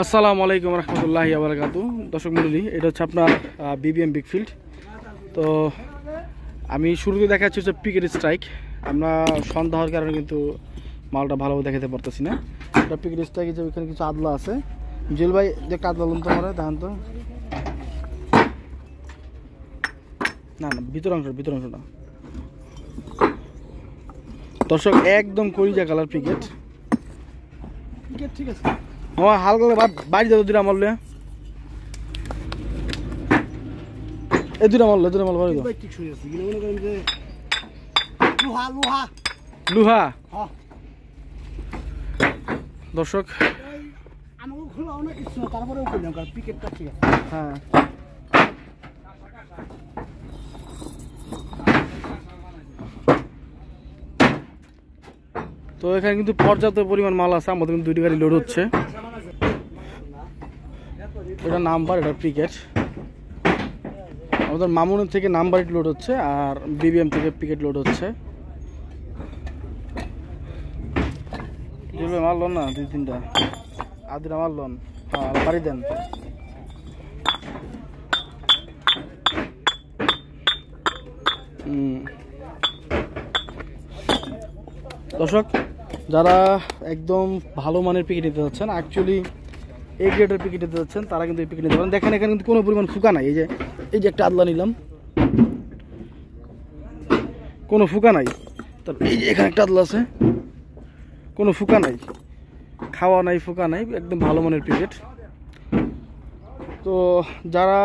আসসালামু আলাইকুম রহমতুল্লাহি ওয়া বারাকাতুহু। দর্শক মণ্ডলী, এটা হচ্ছে আপনার বিবিএম বিগফিল্ড। তো আমি শুরুতে দেখাচ্ছি হচ্ছে পিকেট স্ট্রাইক। আমরা সন্ধ্যা হওয়ার কারণে কিন্তু মালটা ভালোভাবে দেখাতে পারতেছি না। এটা পিকেট স্ট্রাইক, যে ওইখানে কিছু আদলা আছে। জুয়েল ভাই যে কাদলা লুন তো আমার দেখেন তো, না না ভিতর অংশটা দর্শক একদম করিজা কালার পিকেট। ঠিক আছে, আমার হালকা বাড়ি যাবো দুটা মারলে, এই দুটা মারলে বাড়ি যাবো। লুহা দর্শক, হ্যাঁ তো এখানে কিন্তু পর্যাপ্ত পরিমাণ মাল আছে। আমাদের কিন্তু দুইটি গাড়ি লোড হচ্ছে। এটা নাম্বার, এটা পিকেট। আমাদের মামুনের থেকে নাম্বার লোড হচ্ছে আর বিবিএম থেকে পিকেট লোড হচ্ছে। মারল না দুই তিনটা আদিরা মারলন, হ্যাঁ বাড়ি দেন। দর্শক, যারা একদম ভালো মানের পিকেট নিতে যাচ্ছেন, অ্যাকচুয়ালি এই গ্রেডের পিকেট নিতে যাচ্ছেন, তারা কিন্তু এই পিকেট নিতে পারেন। দেখেন এখানে কিন্তু কোনো পরিমাণ ফুকা নাই। এই যে একটা আদলা নিলাম, কোনো ফুকা নাই। তারপর এই যে এখানে একটা আদলা আছে, কোনো ফুকা নাই, খাওয়া নাই, ফুকা নাই, একদম ভালো মানের পিকেট। তো যারা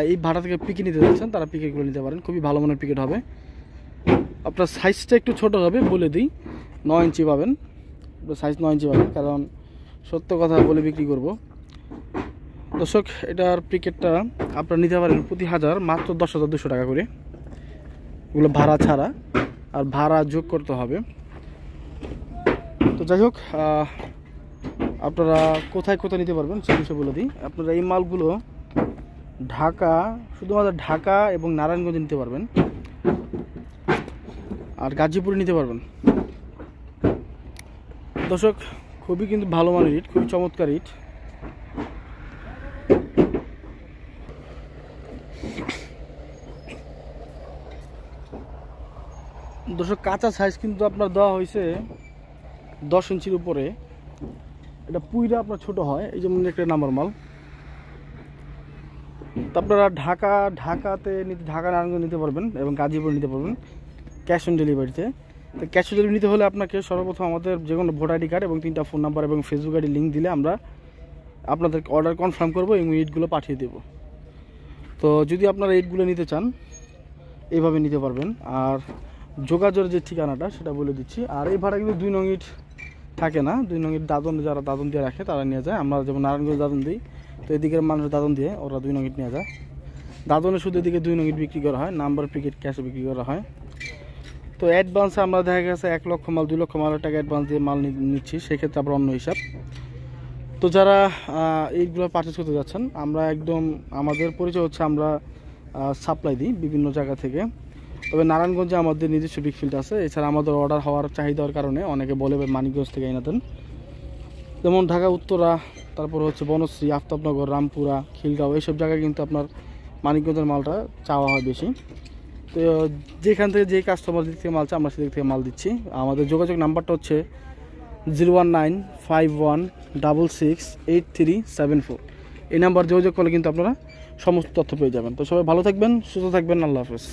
এই ভাড়া থেকে পিকেট নিতে যাচ্ছেন, তারা পিকেটগুলো নিতে পারেন। খুবই ভালো মানের পিকেট হবে। আপনার সাইজটা একটু ছোট হবে, বলে দিই 9 ইঞ্চি পাবেন। সাইজ 9 ইঞ্চি পাবেন, কারণ সত্য কথা বলে বিক্রি করব। দর্শক, এটার পিকেটটা আপনারা নিতে পারেন প্রতি হাজার মাত্র 10,200 টাকা করে, এগুলো ভাড়া ছাড়া, আর ভাড়া যোগ করতে হবে। তো যাই হোক, আপনারা কোথায় কোথায় নিতে পারবেন সে বিষয়ে বলে দিই। আপনারা এই মালগুলো ঢাকা, শুধুমাত্র ঢাকা এবং নারায়ণগঞ্জে নিতে পারবেন, আর গাজীপুরে নিতে পারবেন। দর্শক, খুবই কিন্তু ভালো মানের ইট, খুবই চমৎকার ইট। দর্শক, কাঁচা সাইজ কিন্তু আপনার দেওয়া হয়েছে 10 ইঞ্চির উপরে। এটা পুইরা আপনার ছোট হয়, এই যেমন একটা নাম্বার মাল। তো আপনারা ঢাকাতে ঢাকা নারায়ণগঞ্জ নিতে পারবেন এবং গাজীপুর নিতে পারবেন ক্যাশ অন ডেলিভারিতে। তো ক্যাশ অন ডেলিভারি নিতে হলে আপনাকে সর্বপ্রথম আমাদের যে কোনো ভোটার আইডি কার্ড এবং 3টা ফোন নাম্বার এবং ফেসবুক আইডি লিঙ্ক দিলে আমরা আপনাদের অর্ডার কনফার্ম করবো এবং ইটগুলো পাঠিয়ে দেব। তো যদি আপনারা ইটগুলো নিতে চান, এইভাবে নিতে পারবেন। আর যোগাযোগের যে ঠিকানাটা সেটা বলে দিচ্ছি। আর এই ভাড়া কিন্তু 2 নং ইট থাকে না, 2 নং ইট দাদন, যারা দাদন দিয়ে রাখে তারা নিয়ে যায়। আমরা যেমন নারায়ণগঞ্জ দাদন দিই, তো এদিকের মানুষ দাদন দিয়ে ওরা 2 নং ইট নিয়ে যায়। দাদনে শুধু এদিকে 2 নং ইট বিক্রি করা হয়, নাম্বার পিকেট ক্যাশে বিক্রি করা হয়। তো অ্যাডভান্সে আমরা দেখা গেছে 1 লক্ষ মাল, 2 লক্ষ মাল টাকা অ্যাডভান্স দিয়ে মাল নিচ্ছি, সেক্ষেত্রে আবার অন্য হিসাব। তো যারা এইগুলো পারচেস করতে যাচ্ছেন, আমরা একদম আমাদের পরিচয় হচ্ছে আমরা সাপ্লাই দিই বিভিন্ন জায়গা থেকে। তবে নারায়ণগঞ্জে আমাদের নিজস্ব বিগফিল্ড আছে। এছাড়া আমাদের অর্ডার হওয়ার চাহিদার কারণে অনেকে বলে মানিকগঞ্জ থেকে এনে দেন, যেমন ঢাকা উত্তরা, তারপর হচ্ছে বনশ্রী, আফতাবনগর, রামপুরা, খিলগাঁও, এইসব জায়গায় কিন্তু আপনার মানিকগঞ্জের মালটা চাওয়া হয় বেশি। তো যেখান থেকে যেই কাস্টমার দিক থেকে মাল চায়, আমরা সেদিক থেকে মাল দিচ্ছি। আমাদের যোগাযোগ নাম্বারটা হচ্ছে 01951668374। এই নাম্বার যোগাযোগ করলে কিন্তু আপনারা সমস্ত তথ্য পেয়ে যাবেন। তো সবাই ভালো থাকবেন, সুস্থ থাকবেন, আল্লাহ হাফেজ।